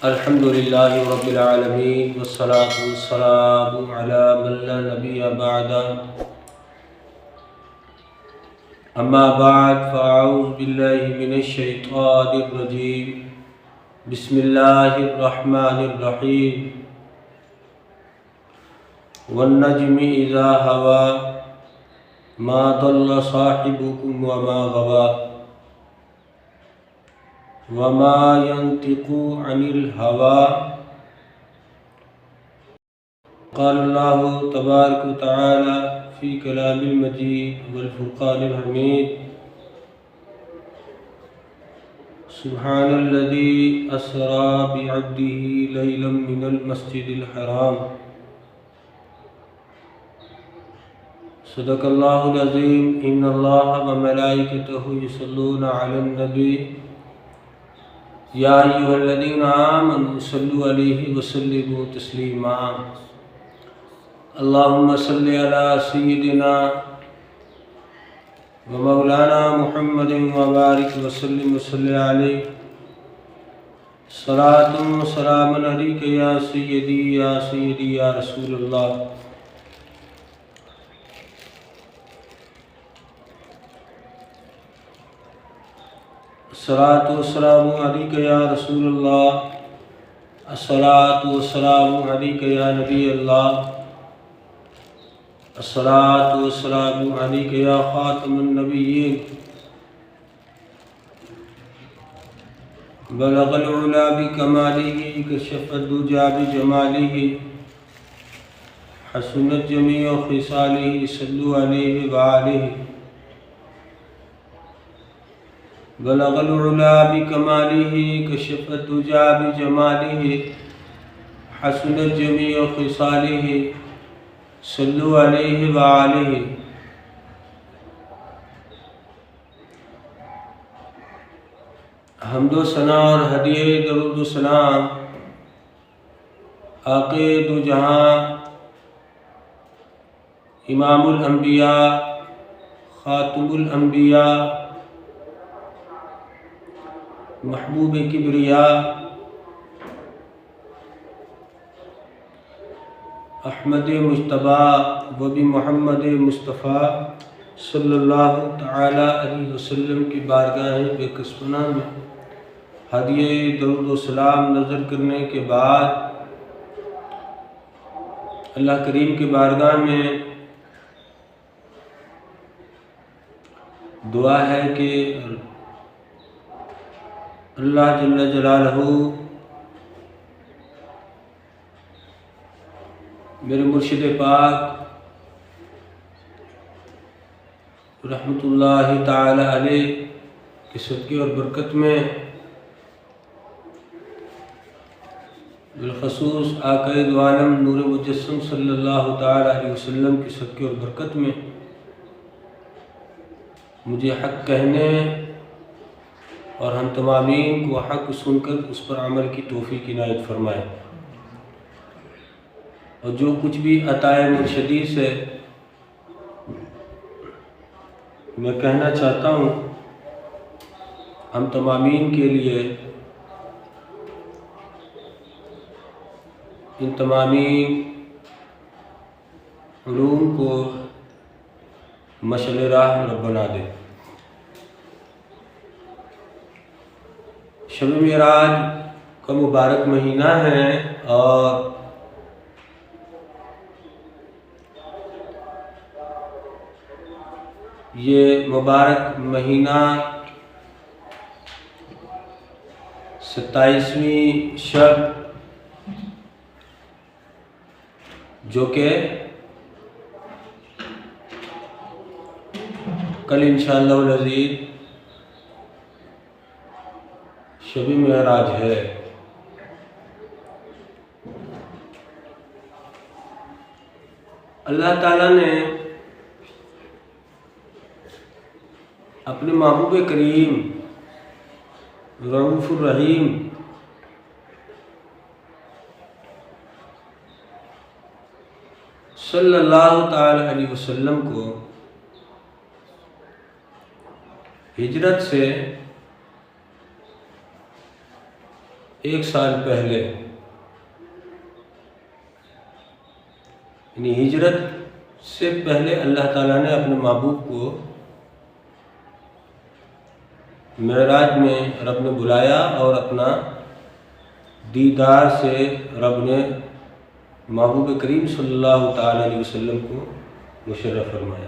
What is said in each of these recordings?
الحمد للہ رب العالمین والصلاة والسلام علی من لا نبی بعد اما بعد فاعوذ باللہ من الشیطان الرجیم بسم اللہ الرحمن الرحیم والنجم اذا هوى ما ضل صاحبكم وما غوى وما ينطق عن الهوى قال الله تبارك وتعالى في كلام المجيد والفرقان الحميد سبحان الذي أسرى بعبده ليلا من المسجد الحرام صدق الله العظيم إن الله وملائكته يصلون على النبي یا ایھا الذین آمنوا صلوا علیہ وسلموا تسلیما اللہم صل علی سیدنا و مولانا محمد وبارک وسلم وصلی علیہ صلاۃ و سلام علیک یا سیدی یا رسول اللہ الصلاۃ والسلام علیک یا رسول اللہ الصلاۃ والسلام علیک یا نبی اللہ الصلاۃ والسلام علیک یا خاتم النبیین بلغ العلا بکمالہ کشف الدجی بجمالہ حسنت جمیع خصالہ صلوا علیہ وآلہ بلغ العلا بکمالہ کشف الدجی بجمالہ حسنت جمیع خصالہ صلوا علیہ وآلہ حمد و ثنا اور ہدیہ درود و سلام آقا دو جہاں امام الانبیاء خاتم الانبیاء محبوب کبریاء احمد مجتبی و محمد مصطفیٰ صلی اللہ تعالی علیہ وسلم کی بارگاہ بے کسپنہ میں ہدیہ درود و سلام نظر کرنے کے بعد اللہ کریم کی بارگاہ میں دعا ہے کہ اللہ جل جلالہ میرے مرشد پاک رحمۃ اللہ تعالی علیہ کے صدقے اور برکت میں بالخصوص آقا دو عالم نور مجسم صلی اللہ تعالی علیہ وسلم کے صدقے اور برکت میں مجھے حق کہنے اور ہم تمامین کو حق سن کر اس پر عمل کی توفیق عنایت فرمائے، اور جو کچھ بھی عطائے مرشدی سے میں کہنا چاہتا ہوں ہم تمامین کے لیے ان تمامی علوم کو مشعل راہ رب بنا دے۔ شب معراج کا مبارک مہینہ ہے، اور یہ مبارک مہینہ 27ویں شب جو کہ کل انشاءاللہ العزیز شب معراج ہے۔ اللہ تعالیٰ نے اپنے محبوب کریم رؤوف الرحیم صلی اللہ تعالی علیہ وسلم کو ہجرت سے 1 سال پہلے، یعنی ہجرت سے پہلے اللہ تعالیٰ نے اپنے محبوب کو معراج میں رب نے بلایا اور اپنا دیدار سے رب نے محبوب کریم صلی اللہ تعالیٰ علیہ وسلم کو مشرف فرمایا۔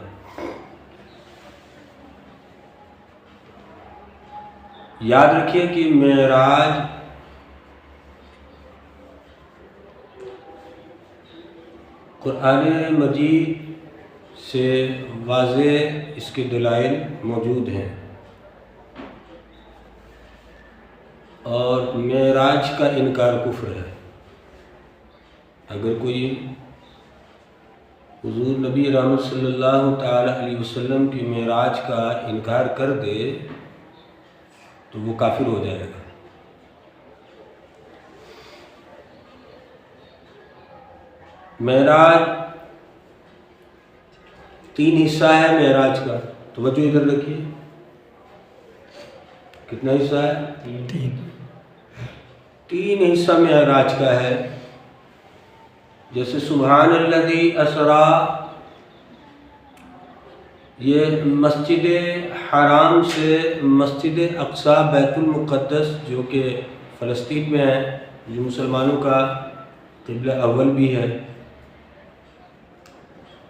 یاد رکھیے کہ معراج قرآن مجید سے واضح اس کے دلائل موجود ہیں، اور معراج کا انکار کفر ہے۔ اگر کوئی حضور نبی رحمت صلی اللہ تعالی علیہ وسلم کی معراج کا انکار کر دے تو وہ کافر ہو جائے گا۔ معراج 3 حصہ ہے معراج کا، توجہ ادھر رکھیے، کتنا حصہ ہے؟ 3 حصہ معراج کا ہے۔ جیسے سبحان الذی اسریٰ، یہ مسجد حرام سے مسجد اقصی بیت المقدس جو کہ فلسطین میں ہے، جو مسلمانوں کا قبلہ اول بھی ہے،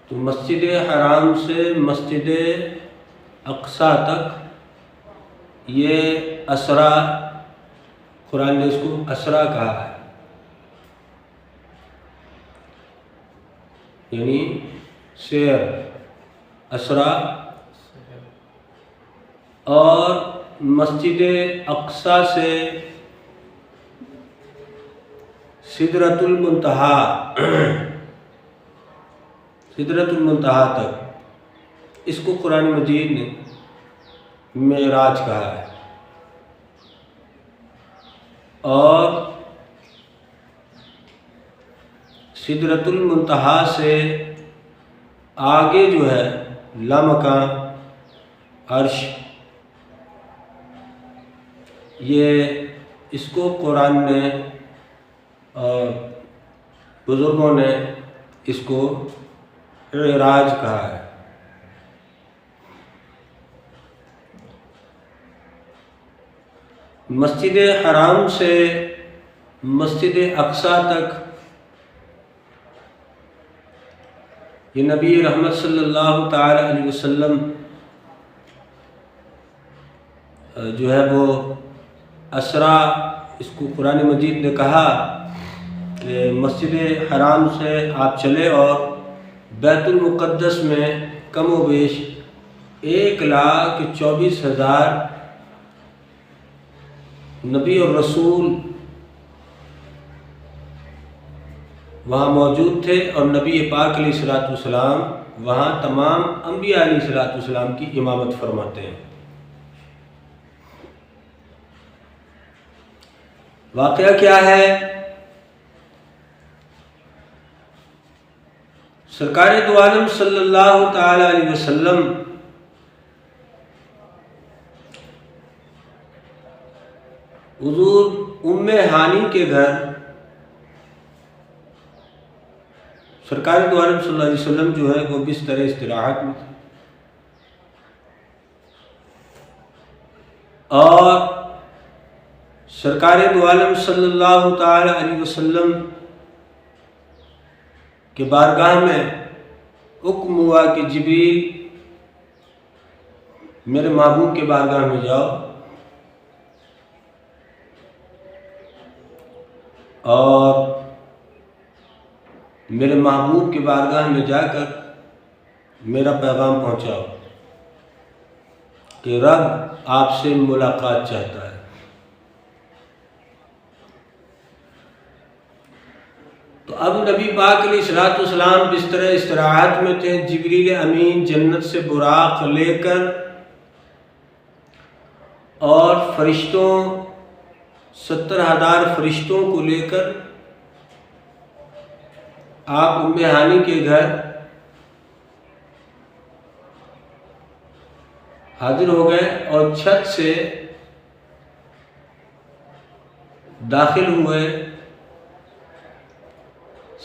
تو مسجد حرام سے مسجد اقصی تک یہ اسریٰ، قرآن نے اس کو اسریٰ کہا ہے، یعنی سیر، اسریٰ۔ اور مسجد اقصی سے سدرۃ المنتہا، سدرۃ المنتہا تک، اس کو قرآن مجید نے معراج کہا ہے۔ اور سدرۃ المنتہا سے آگے جو ہے لامکان عرش، یہ اس کو قرآن نے اور بزرگوں نے اس کو معراج کہا ہے۔ مسجد حرام سے مسجد اقصی تک یہ نبی رحمت صلی اللہ تعالی علیہ وسلم جو ہے وہ اسریٰ، اس کو قرآن مجید نے کہا کہ مسجد حرام سے آپ چلے اور بیت المقدس میں کم و بیش 1,24,000 نبی اور رسول وہاں موجود تھے، اور نبی پاک علیہ الصلوۃ والسلام وہاں تمام انبیاء علیہ الصلوۃ والسلام کی امامت فرماتے ہیں۔ واقعہ کیا ہے؟ سرکار دو عالم صلی اللہ تعالی علیہ وسلم حضور ام ہانی کے گھر، سرکار دو عالم صلی اللہ علیہ وسلم جو ہے وہ بستر استراحت میں تھے، اور سرکار دو عالم صلی اللہ تعالی علیہ وسلم کہ بارگاہ میں حکم ہوا کہ جبریل میرے محبوب کے بارگاہ میں جاؤ، اور میرے محبوب کے بارگاہ میں جا کر میرا پیغام پہنچاؤ کہ رب آپ سے ملاقات چاہتا ہے۔ تو اب نبی پاک علیہ الصلوۃ والسلام بستر استراحت میں تھے، جبریل امین جنت سے براق لے کر اور فرشتوں 70,000 فرشتوں کو لے کر آپ ام ہانی کے گھر حاضر ہو گئے، اور چھت سے داخل ہوئے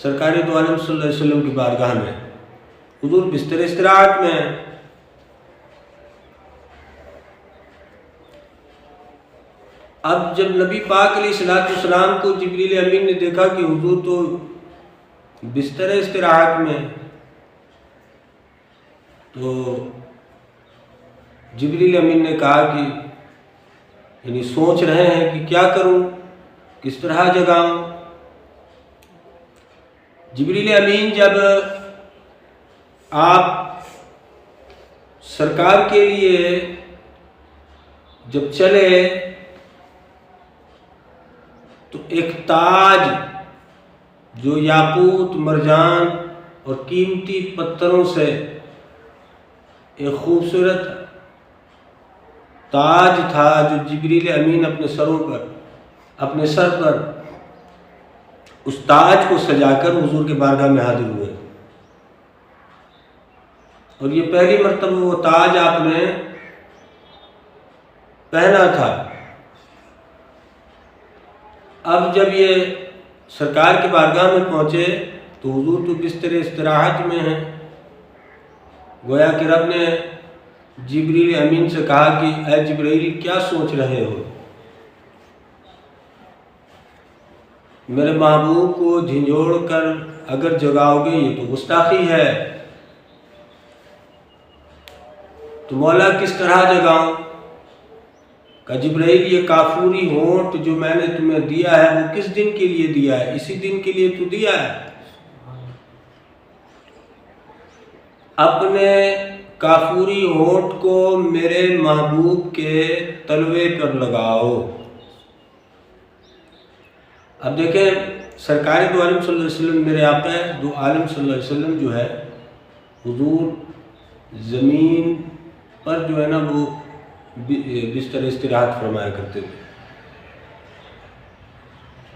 سرکار دو عالم صلی اللہ علیہ وسلم کی بارگاہ میں. حضور بستر استراحت میں ہیں. اب جب نبی پاک علیہ الصلوۃ والسلام کو جبریل امین نے دیکھا کہ حضور تو بستر استراحت میں، تو جبریل امین نے کہا کہ یعنی سوچ رہے ہیں کہ کیا کروں، کس طرح جگاؤں. جبریل امین جب آپ سرکار کے لیے جب چلے تو ایک تاج جو یاقوت مرجان اور قیمتی پتھروں سے ایک خوبصورت تاج تھا جو جبریل امین اپنے سر پر اس تاج کو سجا کر حضور کے بارگاہ میں حاضر ہوئے. اور یہ پہلی مرتبہ وہ تاج آپ نے پہنا تھا. اب جب یہ سرکار کی بارگاہ میں پہنچے تو حضور تو بستر استراحت میں ہیں. گویا کہ رب نے جبریل امین سے کہا کہ اے جبریل کیا سوچ رہے ہو، میرے محبوب کو جھنجھوڑ کر اگر جگاؤ گے یہ تو گستاخی ہے، تو مولا کس طرح جگاؤں؟ کہ جبرائیل یہ کافوری ہونٹ جو میں نے تمہیں دیا ہے وہ کس دن کے لیے دیا ہے؟ اسی دن کے لیے تو دیا ہے. اپنے کافوری ہونٹ کو میرے محبوب کے تلوے پر لگاؤ. اب دیکھیں سرکار دو عالم صلی اللہ علیہ وسلم، میرے آقا دو عالم صلی اللہ علیہ وسلم جو ہے حضور زمین پر جو ہے نا وہ بستر استراحت فرمایا کرتے تھے.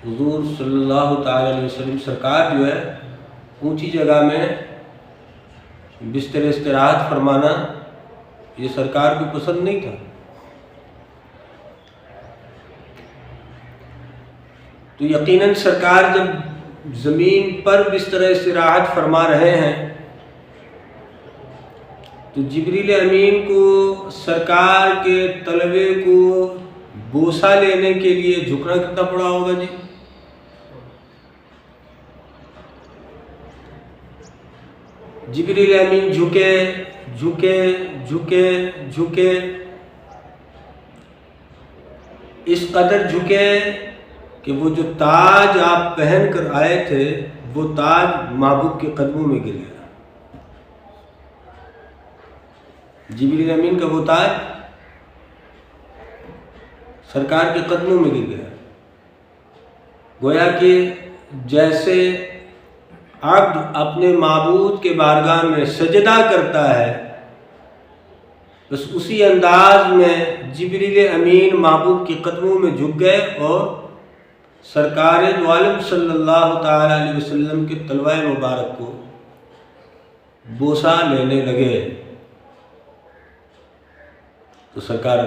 حضور صلی اللہ تعالی علیہ وسلم سرکار جو ہے اونچی جگہ میں بستر استراحت فرمانا یہ سرکار کو پسند نہیں تھا. تو یقیناً سرکار جب زمین پر بستر استراحت فرما رہے ہیں تو جبریل امین کو سرکار کے تلوے کو بوسہ لینے کے لیے جھکنا کتنا پڑا ہوگا جی. جبریل امین جھکے جھکے جھکے جھکے اس قدر جھکے کہ وہ جو تاج آپ پہن کر آئے تھے وہ تاج محبوب کے قدموں میں گر گیا. جبریل امین کا وہ تاج سرکار کے قدموں میں گر گیا. گویا کہ جیسے عبد اپنے معبود کے بارگاہ میں سجدہ کرتا ہے بس اسی انداز میں جبریل امین محبوب کے قدموں میں جھک گئے اور سرکار دو عالم صلی اللہ تعالی علیہ وسلم کے تلوہ مبارک کو بوسہ لینے لگے. تو سرکار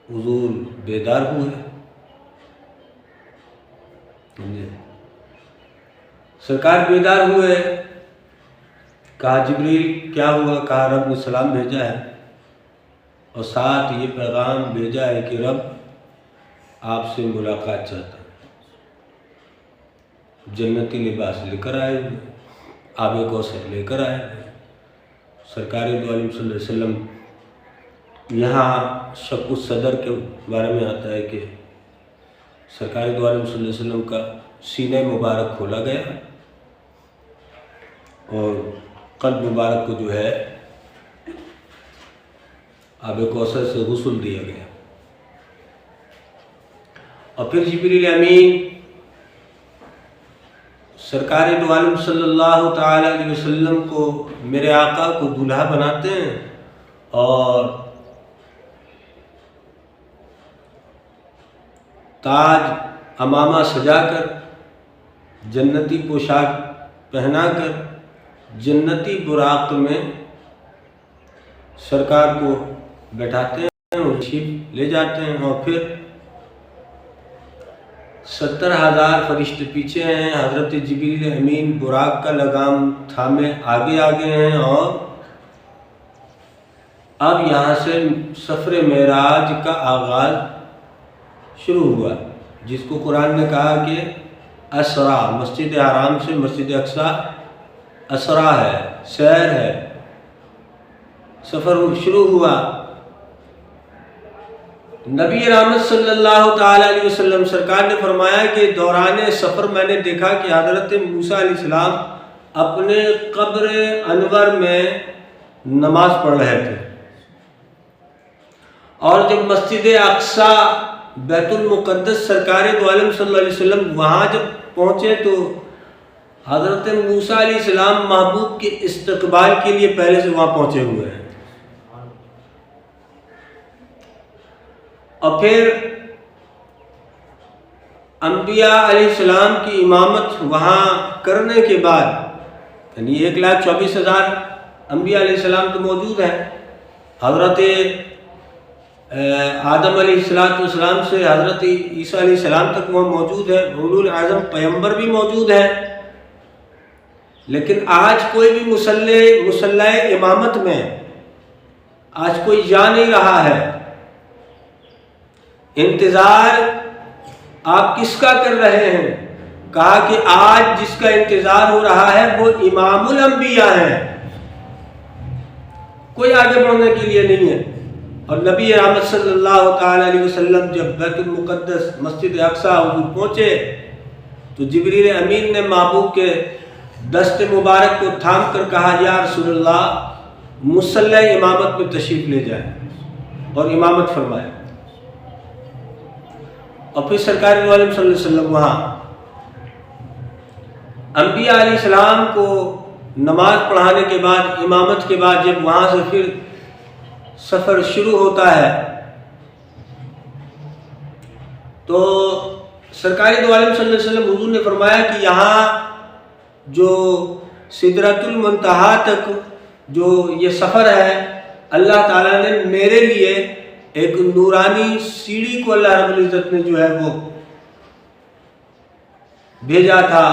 حضور بیدار ہوئے. سرکار بیدار ہوئے. کہا جبریل کیا ہوا؟ کہا رب نے سلام بھیجا ہے اور ساتھ یہ پیغام بھیجا ہے کہ رب آپ سے ملاقات چاہتا ہے. جنتی لباس لے کر آئے ہوئے، آب کوثر لے کر آئے ہوئے. سرکار دو عالم صلی اللہ علیہ وسلم، یہاں شق الصدر کے بارے میں آتا ہے کہ سرکار دو عالم صلی اللہ علیہ وسلم کا سینہ مبارک کھولا گیا اور قلب مبارک کو جو ہے آب کوثر سے غسل دیا گیا. اور پھر جبریل امین سرکار دو عالم صلی اللہ تعالی علیہ وسلم کو، میرے آقا کو دولہا بناتے ہیں اور تاج امامہ سجا کر، جنتی پوشاک پہنا کر، جنتی براق میں سرکار کو بیٹھاتے ہیں اور تشریف لے جاتے ہیں. اور پھر 70,000 فرشتے پیچھے ہیں، حضرت جبریل امین براق کا لگام تھامے آگے آگے ہیں، اور اب یہاں سے سفر معراج کا آغاز شروع ہوا، جس کو قرآن نے کہا کہ اسرا، مسجد حرام سے مسجد اقصی اسرا ہے، سیر ہے، سفر شروع ہوا۔ نبی رحمت صلی اللہ تعالیٰ علیہ وسلم سرکار نے فرمایا کہ دوران سفر میں نے دیکھا کہ حضرت موسیٰ علیہ السلام اپنے قبر انور میں نماز پڑھ رہے تھے، اور جب مسجد اقصی بیت المقدس سرکار دو عالم صلی اللہ علیہ وسلم وہاں جب پہنچے تو حضرت موسیٰ علیہ السلام محبوب کے استقبال کے لیے پہلے سے وہاں پہنچے ہوئے ہیں، اور پھر انبیاء علیہ السلام کی امامت وہاں کرنے کے بعد، یعنی 1,24,000 انبیاء علیہ السلام تو موجود ہیں، حضرت آدم علیہ السلام سے حضرت عیسیٰ علیہ السلام تک وہ موجود ہے، اولو العزم پیغمبر بھی موجود ہیں، لیکن آج کوئی بھی مصلی امامت میں آج کوئی جا نہیں رہا ہے۔ انتظار آپ کس کا کر رہے ہیں؟ کہا کہ آج جس کا انتظار ہو رہا ہے وہ امام الانبیاء ہیں، کوئی آگے بڑھنے کے لیے نہیں ہے۔ اور نبی رحمت صلی اللہ تعالیٰ علیہ وسلم جب بیت المقدس مسجد اقصی حضور پہنچے تو جبریل امین نے محبوب کے دست مبارک کو تھام کر کہا، یا رسول اللہ مصلی امامت میں تشریف لے جائیں، اور امامت فرمایا۔ اور پھر سرکار دو عالم صلی اللہ علیہ وسلم وہاں انبیاء علیہ السلام کو نماز پڑھانے کے بعد، امامت کے بعد، جب وہاں سے پھر سفر شروع ہوتا ہے تو سرکار دو عالم صلی اللہ علیہ وسلم حضور نے فرمایا کہ یہاں جو سدرۃ المنتہا تک جو یہ سفر ہے، اللہ تعالیٰ نے میرے لیے ایک نورانی سیڑھی کو اللہ رب العزت نے جو ہے وہ بھیجا تھا،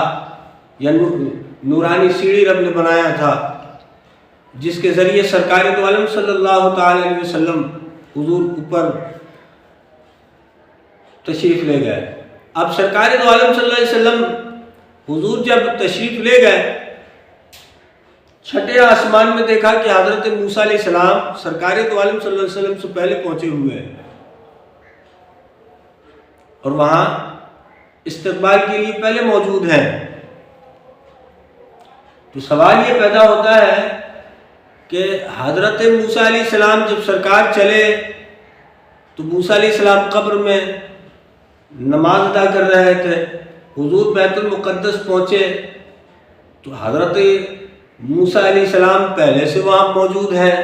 یا نورانی سیڑھی رب نے بنایا تھا، جس کے ذریعے سرکار دو عالم صلی اللہ تعالیٰ علیہ وسلم حضور اوپر تشریف لے گئے۔ اب سرکار دو عالم صلی اللہ علیہ وسلم حضور جب تشریف لے گئے، چھٹے آسمان میں دیکھا کہ حضرت موسیٰ علیہ السلام سرکار دو عالم صلی اللہ علیہ وسلم سے پہلے پہنچے ہوئے ہیں، اور وہاں استقبال کے لیے پہلے موجود ہیں۔ تو سوال یہ پیدا ہوتا ہے کہ حضرت موسیٰ علیہ السلام جب سرکار چلے تو موسیٰ علیہ السلام قبر میں نماز ادا کر رہے تھے، حضور بیت المقدس پہنچے تو حضرت موسیٰ علیہ السلام پہلے سے وہاں موجود ہیں،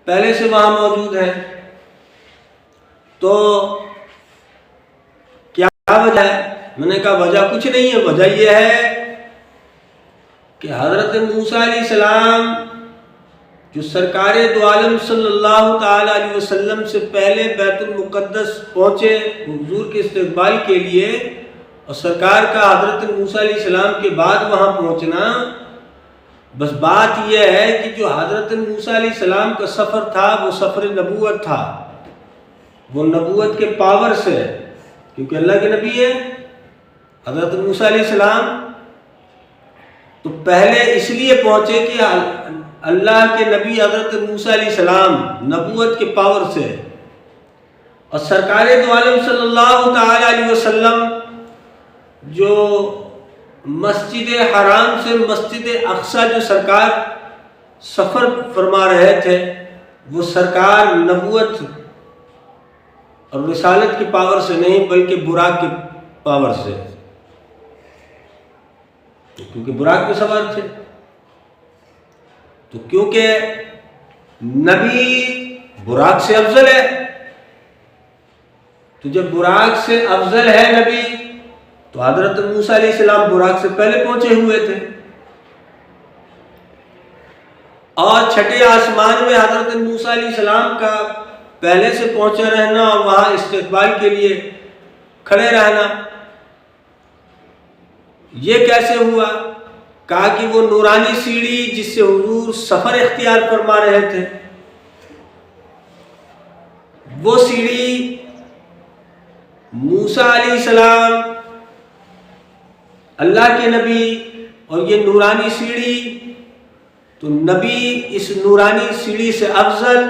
پہلے سے وہاں موجود ہیں۔ تو کیا وجہ ہے؟ میں نے کہا وجہ کچھ نہیں ہے، وجہ یہ ہے کہ حضرت موسیٰ علیہ السلام جو سرکار دو عالم صلی اللہ تعالیٰ علیہ وسلم سے پہلے بیت المقدس پہنچے حضور کے استقبال کے لیے، اور سرکار کا حضرت موسیٰ علیہ السلام کے بعد وہاں پہنچنا، بس بات یہ ہے کہ جو حضرت موسیٰ علیہ السلام کا سفر تھا وہ سفر نبوت تھا، وہ نبوت کے پاور سے، کیونکہ اللہ کے نبی ہے حضرت موسیٰ علیہ السلام، تو پہلے اس لیے پہنچے کہ اللہ کے نبی حضرت موسیٰ علیہ السلام نبوت کے پاور سے، اور سرکار دو عالم صلی اللہ تعالیٰ علیہ وسلم جو مسجد حرام سے مسجد اقصی جو سرکار سفر فرما رہے تھے، وہ سرکار نبوت اور رسالت کی پاور سے نہیں بلکہ براق کی پاور سے، کیونکہ براق پہ سوار تھے۔ تو کیونکہ نبی براق سے افضل ہے، تو جب براق سے افضل ہے نبی، تو حضرت موسیٰ علیہ السلام براق سے پہلے پہنچے ہوئے تھے، اور چھٹے آسمان میں حضرت موسیٰ علیہ السلام کا پہلے سے پہنچے رہنا اور وہاں استقبال کے لیے کھڑے رہنا، یہ کیسے ہوا؟ کہا کہ وہ نورانی سیڑھی جس سے حضور سفر اختیار فرما رہے تھے، وہ سیڑھی موسیٰ علیہ السلام اللہ کے نبی، اور یہ نورانی سیڑھی، تو نبی اس نورانی سیڑھی سے افضل،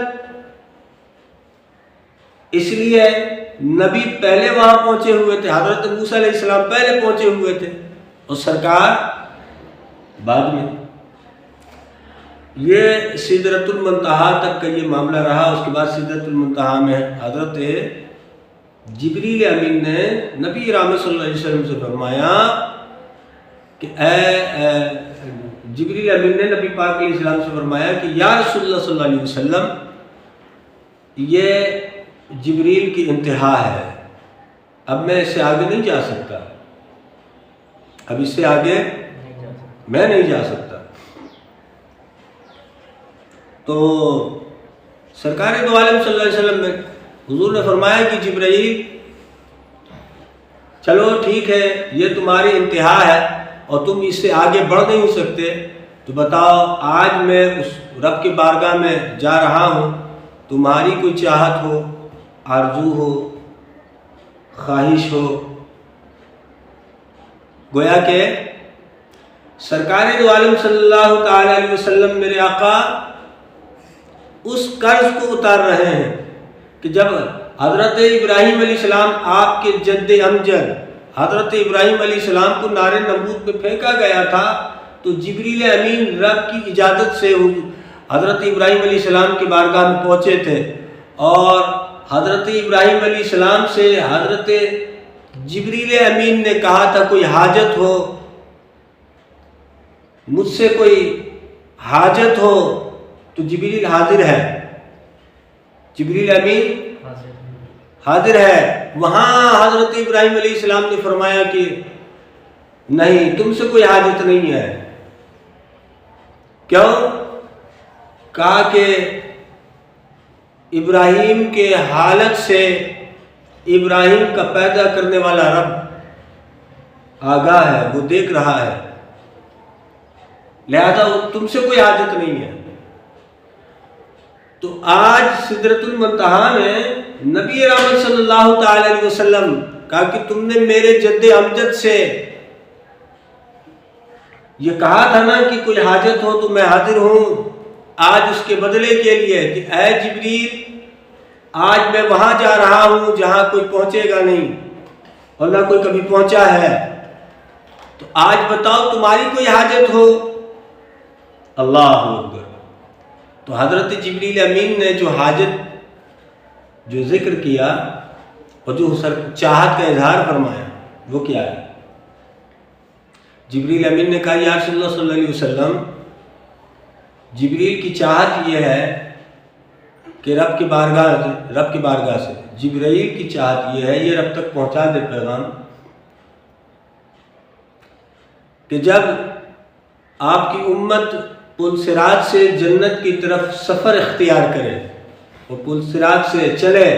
اس لیے نبی پہلے وہاں پہنچے ہوئے تھے، حضرت موسیٰ علیہ السلام پہلے پہنچے ہوئے تھے اور سرکار بعد میں۔ یہ سدرۃ المنتہا تک کا یہ معاملہ رہا۔ اس کے بعد سدرۃ المنتہا میں حضرت جبریل امین نے نبی رحمت صلی اللہ علیہ وسلم سے فرمایا کہ اے جبریل امین نے نبی پاک علیہ السلام سے فرمایا کہ یا رسول اللہ صلی اللہ علیہ وسلم، یہ جبریل کی انتہا ہے، اب میں اس سے آگے نہیں جا سکتا، اب اس سے آگے میں نہیں جا سکتا۔ تو سرکار دو عالم صلی اللہ علیہ وسلم نے حضور نے فرمایا کہ جبرائیل چلو ٹھیک ہے، یہ تمہاری انتہا ہے اور تم اس سے آگے بڑھ نہیں سکتے، تو بتاؤ آج میں اس رب کی بارگاہ میں جا رہا ہوں، تمہاری کوئی چاہت ہو، آرزو ہو، خواہش ہو۔ گویا کہ سرکار دو عالم صلی اللہ تعالی علیہ وسلم میرے آقا اس قرض کو اتار رہے ہیں کہ جب حضرت ابراہیم علیہ السلام آپ کے جد امجد حضرت ابراہیم علیہ السلام کو نار نمرود میں پھینکا گیا تھا، تو جبریل امین رب کی اجازت سے حضرت ابراہیم علیہ السلام کی بارگاہ میں پہنچے تھے، اور حضرت ابراہیم علیہ السلام سے حضرت جبریل امین نے کہا تھا کوئی حاجت ہو، مجھ سے کوئی حاجت ہو، تو جبریل حاضر ہے، جبریل امین حاضر ہے۔ وہاں حضرت ابراہیم علیہ السلام نے فرمایا کہ نہیں، تم سے کوئی حاجت نہیں ہے۔ کیوں؟ کہا کہ ابراہیم کے حالت سے ابراہیم کا پیدا کرنے والا رب آگاہ ہے، وہ دیکھ رہا ہے، لہذا تم سے کوئی حاجت نہیں ہے۔ تو آج سدرۃ المنتہا میں نبی رحمت صلی اللہ تعالی علیہ وسلم کہا کہ تم نے میرے جد امجد سے یہ کہا تھا نا کہ کوئی حاجت ہو تو میں حاضر ہوں، آج اس کے بدلے کے لیے کہ اے جبریل، آج میں وہاں جا رہا ہوں جہاں کوئی پہنچے گا نہیں اور نہ کوئی کبھی پہنچا ہے، تو آج بتاؤ تمہاری کوئی حاجت ہو۔ اللہ اکبر۔ تو حضرت جبریل امین نے جو حاجت جو ذکر کیا اور جو چاہت کا اظہار فرمایا وہ کیا ہے؟ جبریل امین نے کہا یا رسول اللہ صلی اللہ علیہ وسلم، جبریل کی چاہت یہ ہے کہ رب کی بارگاہ سے جبرائیل کی چاہت یہ ہے، یہ رب تک پہنچا دے پیغام، کہ جب آپ کی امت پل صراط سے جنت کی طرف سفر اختیار کرے اور پل صراط سے چلے،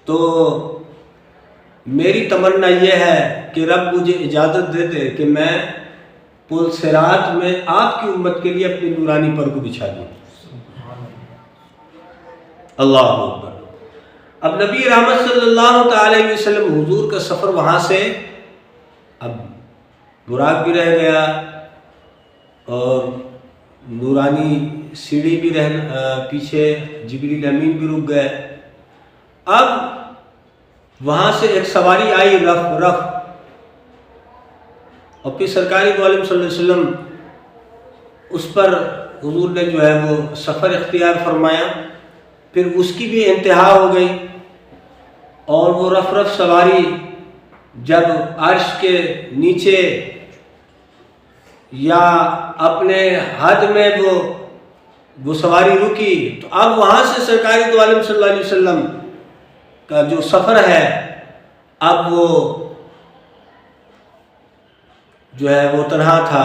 تو میری تمنا یہ ہے کہ رب مجھے اجازت دے دے کہ میں پل صراط میں آپ کی امت کے لیے اپنی نورانی پر کو بچھا دوں۔ اللہ اکبر۔ اب نبی رحمت صلی اللہ تعالی علیہ وسلم حضور کا سفر وہاں سے اب براق بھی رہ گیا اور نورانی سیڑھی بھی پیچھے جبریل امین بھی رک گئے۔ اب وہاں سے ایک سواری آئی رف، اور پھر سرکاری دو عالم صلی اللہ علیہ وسلم اس پر حضور نے جو ہے وہ سفر اختیار فرمایا، پھر اس کی بھی انتہا ہو گئی، اور وہ رف سواری جب عرش کے نیچے یا اپنے حد میں وہ سواری رکی، تو اب وہاں سے سرکاری دو عالم صلی اللہ علیہ وسلم کا جو سفر ہے اب وہ جو ہے وہ تنہا تھا۔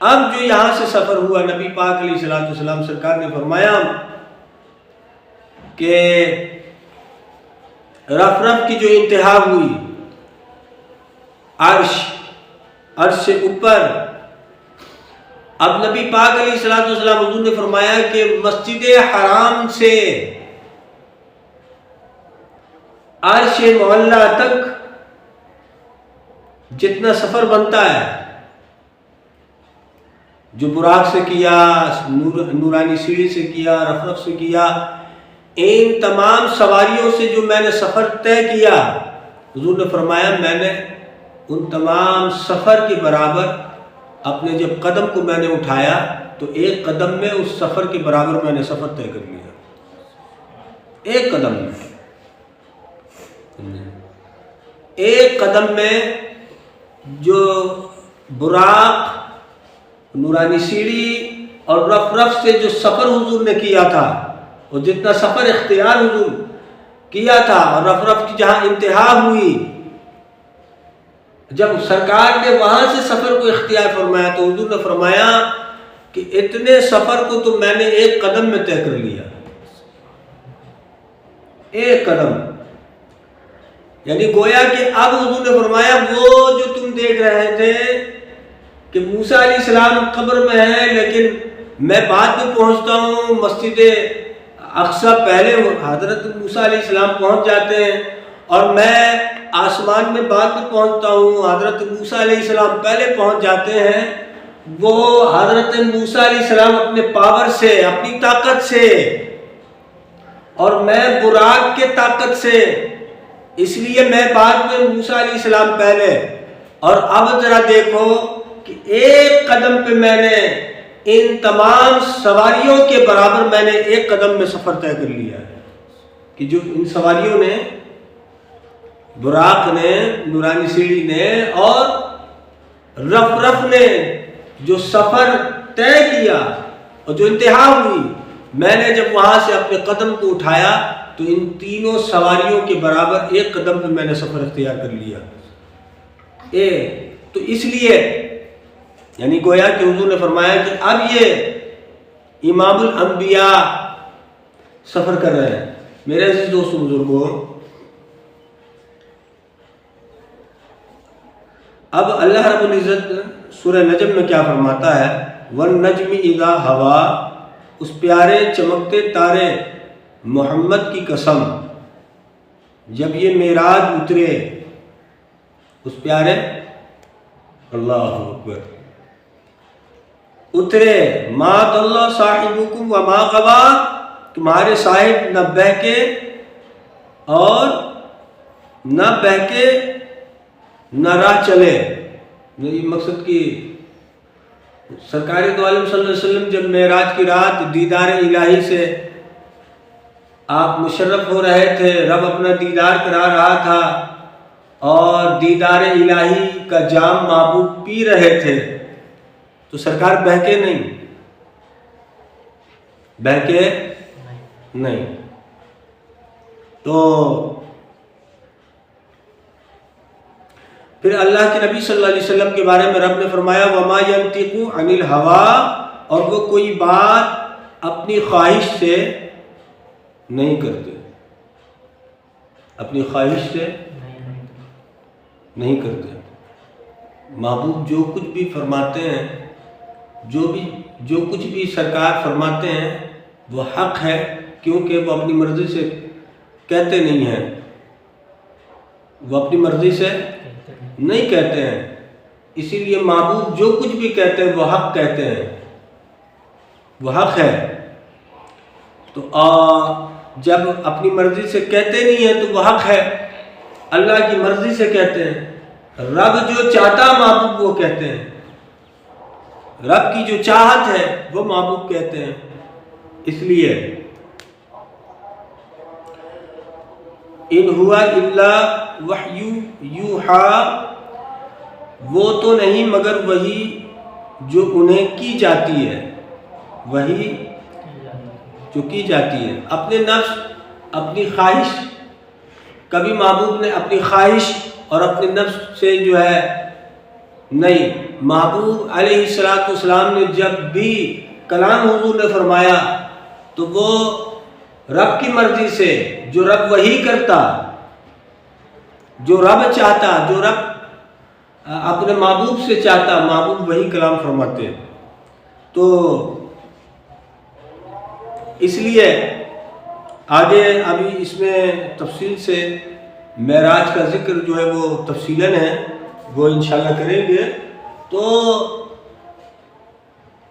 اب جو یہاں سے سفر ہوا، نبی پاک علیہ السلام سرکار نے فرمایا کہ رف رف کی جو انتہا ہوئی، عرش سے اوپر، اب نبی پاک علیہ الصلوۃ والسلام حضور نے فرمایا کہ مسجد حرام سے عرش معلیٰ تک جتنا سفر بنتا ہے، جو براق سے کیا، نورانی سیڑھی سے کیا، رف رف سے کیا، ان تمام سواریوں سے جو میں نے سفر طے کیا، حضور نے فرمایا میں نے ان تمام سفر کے برابر اپنے جب قدم کو میں نے اٹھایا تو ایک قدم میں اس سفر کے برابر میں نے سفر طے کر لیا، ایک قدم میں، ایک قدم میں جو براق، نورانی سیڑھی اور رف رف سے جو سفر حضور نے کیا تھا، اور جتنا سفر اختیار حضور کیا تھا، اور رف رف کی جہاں انتہا ہوئی، جب سرکار نے وہاں سے سفر کو اختیار فرمایا تو حضور نے فرمایا کہ اتنے سفر کو تو میں نے ایک قدم میں طے کر لیا، ایک قدم، یعنی گویا کہ اب حضور نے فرمایا وہ جو تم دیکھ رہے تھے کہ موسیٰ علیہ السلام قبر میں ہیں لیکن میں بعد میں پہنچتا ہوں، مسجد اقصیٰ پہلے حضرت موسیٰ علیہ السلام پہنچ جاتے ہیں، اور میں آسمان میں بعد میں پہنچتا ہوں، حضرت موسیٰ علیہ السلام پہلے پہنچ جاتے ہیں، وہ حضرت موسیٰ علیہ السلام اپنے پاور سے، اپنی طاقت سے، اور میں براق کے طاقت سے، اس لیے میں بعد میں موسیٰ علیہ السلام پہلے، اور اب ذرا دیکھو کہ ایک قدم پہ میں نے ان تمام سواریوں کے برابر میں نے ایک قدم میں سفر طے کر لیا ہے، کہ جو ان سواریوں نے، براق نے، نورانی سیڑھی نے اور رف رف نے جو سفر طے کیا اور جو انتہا ہوئی، میں نے جب وہاں سے اپنے قدم کو اٹھایا تو ان تینوں سواریوں کے برابر ایک قدم پہ میں نے سفر اختیار کر لیا، تو اس لیے یعنی گویا کہ حضور نے فرمایا کہ اب یہ امام الانبیاء سفر کر رہے ہیں۔ میرے عزیز دوستو بزرگوں، اب اللہ رب العزت سورہ نجم میں کیا فرماتا ہے؟ وَالنَّجْمِ إِذَا هَوَىٰ، اس پیارے چمکتے تارے محمد کی قسم، جب یہ معراج اترے، اس پیارے، اللہ اکبر، اترے، ما ضل صاحبکم وما غویٰ، تمہارے صاحب نہ بہکے اور نہ بہکے نہ راہ چلے۔ یہ مقصد کی سرکار دو عالم صلی اللہ علیہ وسلم جب معراج کی رات دیدار الہی سے آپ مشرف ہو رہے تھے، رب اپنا دیدار کرا رہا تھا اور دیدار الہی کا جام محبوب پی رہے تھے، تو سرکار بہکے نہیں، بہکے نہیں۔ تو پھر اللہ کے نبی صلی اللہ علیہ وسلم کے بارے میں رب نے فرمایا وَمَا يَنْطِقُ عَنِ الْهَوَىٰ، اور وہ کوئی بات اپنی خواہش سے نہیں کرتے، اپنی خواہش سے نہیں کرتے۔ محبوب جو کچھ بھی فرماتے ہیں، جو کچھ بھی سرکار فرماتے ہیں وہ حق ہے، کیونکہ وہ اپنی مرضی سے کہتے نہیں ہیں، وہ اپنی مرضی سے نہیں کہتے ہیں، اسی لیے محبوب جو کچھ بھی کہتے ہیں وہ حق کہتے ہیں، وہ حق ہے۔ تو جب اپنی مرضی سے کہتے نہیں ہیں تو وہ حق ہے، اللہ کی مرضی سے کہتے ہیں، رب جو چاہتا محبوب وہ کہتے ہیں، رب کی جو چاہت ہے وہ محبوب کہتے ہیں۔ اس لیے ان ہوا الا وحی یوحیٰ، وہ تو نہیں مگر وہی جو انہیں کی جاتی ہے، وہی جو کی جاتی ہے۔ اپنے نفس، اپنی خواہش، کبھی محبوب نے اپنی خواہش اور اپنے نفس سے جو ہے نہیں، محبوب علیہ الصلوۃ والسلام نے جب بھی کلام حضور نے فرمایا تو وہ رب کی مرضی سے، جو رب وہی کرتا، جو رب چاہتا، جو رب اپنے محبوب سے چاہتا، محبوب وہی کلام فرماتے. تو اس لیے آگے ابھی اس میں تفصیل سے معراج کا ذکر جو ہے وہ تفصیلاً ہے، وہ انشاءاللہ کریں گے. تو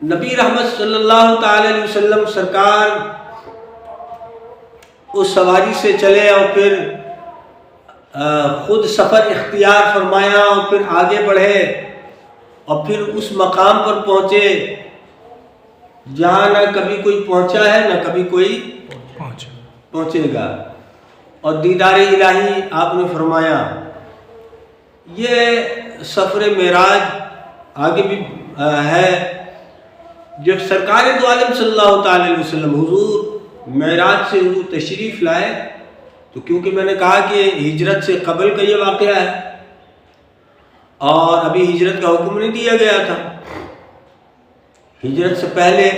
نبی رحمت صلی اللہ تعالی علیہ وسلم سرکار اس سواری سے چلے اور پھر خود سفر اختیار فرمایا اور پھر آگے بڑھے اور پھر اس مقام پر پہنچے جہاں نہ کبھی کوئی پہنچا ہے نہ کبھی کوئی پہنچے گا، اور دیدار الہی آپ نے فرمایا. یہ سفر معراج آگے بھی ہے. جب سرکار دو عالم صلی اللہ تعالی علیہ وسلم حضور معراج سے حضور تشریف لائے، تو کیونکہ میں نے کہا کہ ہجرت سے قبل کا یہ واقعہ ہے اور ابھی ہجرت کا حکم نہیں دیا گیا تھا. ہجرت سے پہلے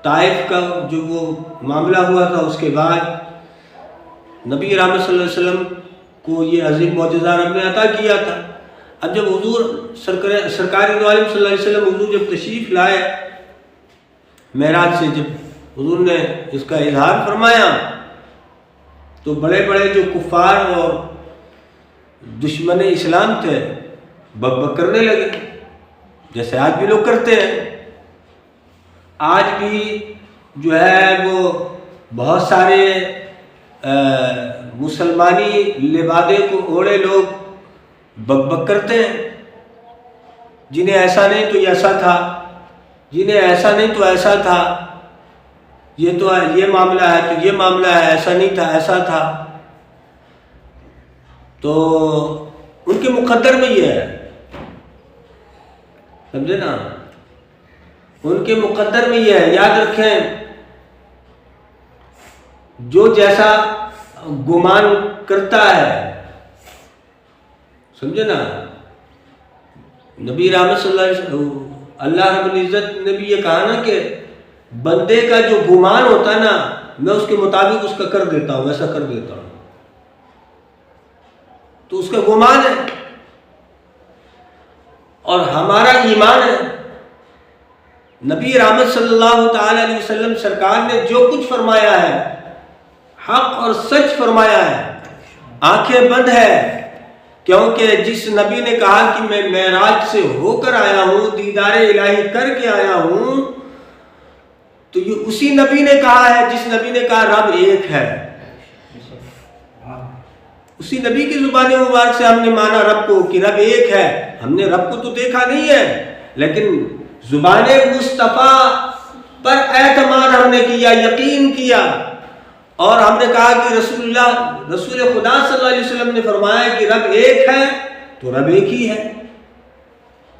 طائف کا جو وہ معاملہ ہوا تھا، اس کے بعد نبی رحمت صلی اللہ علیہ وسلم کو یہ عظیم معجزہ رب نے عطا کیا تھا. اب جب حضور سرکار دو عالم صلی اللہ علیہ وسلم حضور جب تشریف لائے معراج سے، جب حضور نے اس کا اظہار فرمایا تو بڑے بڑے جو کفار اور دشمن اسلام تھے بک بک کرنے لگے، جیسے آج بھی لوگ کرتے ہیں. آج بھی جو ہے وہ بہت سارے مسلمانی لبادے کو اوڑے لوگ بک بک کرتے ہیں، جنہیں ایسا نہیں تو ایسا تھا، جنہیں ایسا نہیں تو ایسا تھا، یہ تو یہ معاملہ ہے تو یہ معاملہ ہے، ایسا نہیں تھا ایسا تھا. تو ان کے مقدر میں یہ ہے، سمجھے نا، ان کے مقدر میں یہ ہے. یاد رکھیں، جو جیسا گمان کرتا ہے، سمجھے نا، نبی رحمت صلی اللہ علیہ وسلم، اللہ رب العزت نے بھی یہ کہا نا کہ بندے کا جو گمان ہوتا ہے نا، میں اس کے مطابق اس کا کر دیتا ہوں، ایسا کر دیتا ہوں. تو اس کا گمان ہے اور ہمارا ایمان ہے. نبی رحمت صلی اللہ تعالی علیہ وسلم سرکار نے جو کچھ فرمایا ہے حق اور سچ فرمایا ہے، آنکھیں بند ہے. کیونکہ جس نبی نے کہا کہ میں معراج سے ہو کر آیا ہوں، دیدار الہی کر کے آیا ہوں، تو یہ اسی نبی نے کہا ہے جس نبی نے کہا رب ایک ہے. اسی نبی کی زبان مبارک سے ہم نے مانا رب کو کہ رب ایک ہے. ہم نے رب کو تو دیکھا نہیں ہے، لیکن زبان مصطفیٰ پر اعتماد ہم نے کیا، یقین کیا، اور ہم نے کہا کہ رسول خدا صلی اللہ علیہ وسلم نے فرمایا کہ رب ایک ہے تو رب ایک ہی ہے.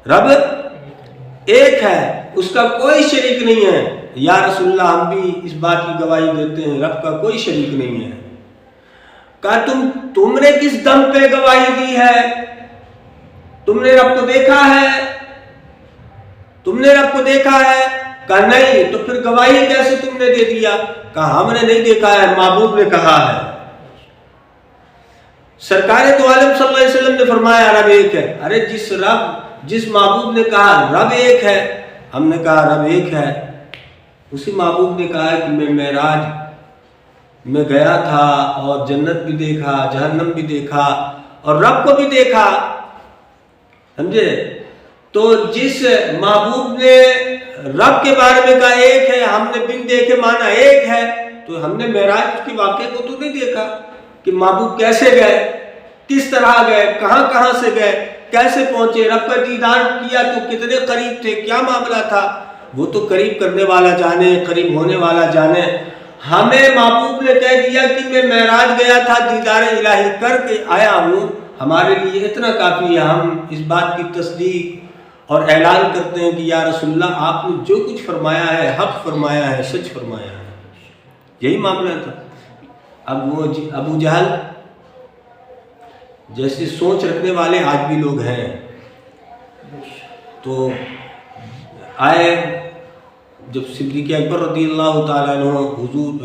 رب ایک ہے، اس کا کوئی شریک نہیں ہے. یا رسول اللہ، ہم بھی اس بات کی گواہی دیتے ہیں رب کا کوئی شریک نہیں ہے. کہا تم نے کس دم پہ گواہی دی ہے؟ تم نے رب کو دیکھا ہے؟ تم نے رب کو دیکھا ہے؟ کہا نہیں. تو پھر گواہی کیسے تم نے دے دیا؟ کہا ہم نے نہیں دیکھا ہے، محبوب نے کہا ہے. سرکار دو عالم صلی اللہ علیہ وسلم نے فرمایا رب ایک ہے. ارے جس محبوب نے کہا رب ایک ہے، ہم نے کہا رب ایک ہے، اسی محبوب نے کہا کہ میں معراج میں گیا تھا اور جنت بھی دیکھا، جہنم بھی دیکھا اور رب کو بھی دیکھا. سمجھے؟ تو جس محبوب نے رب کے بارے میں کہا ایک ہے، ہم نے بن دیکھے مانا ایک ہے، تو ہم نے معراج کے واقعے کو تو نہیں دیکھا کہ محبوب کیسے گئے، کس طرح گئے، کہاں کہاں سے گئے، کیسے پہنچے، رب کا دیدار کیا تو کتنے قریب تھے، کیا معاملہ تھا. وہ تو قریب کرنے والا جانے، قریب ہونے والا جانے. ہمیں محبوب نے کہہ دیا کہ میں معراج گیا تھا، دیدار الہی کر کے آیا ہوں، ہمارے لیے اتنا کافی ہے. ہم اس بات کی تصدیق اور اعلان کرتے ہیں کہ یا رسول اللہ، آپ نے جو کچھ فرمایا ہے حق فرمایا ہے، سچ فرمایا ہے. یہی معاملہ تھا. اب وہ ابو جہل جیسی سوچ رکھنے والے آج بھی لوگ ہیں. تو آئے جب صدیق اکبر رضی اللہ تعالیٰ عنہ حضور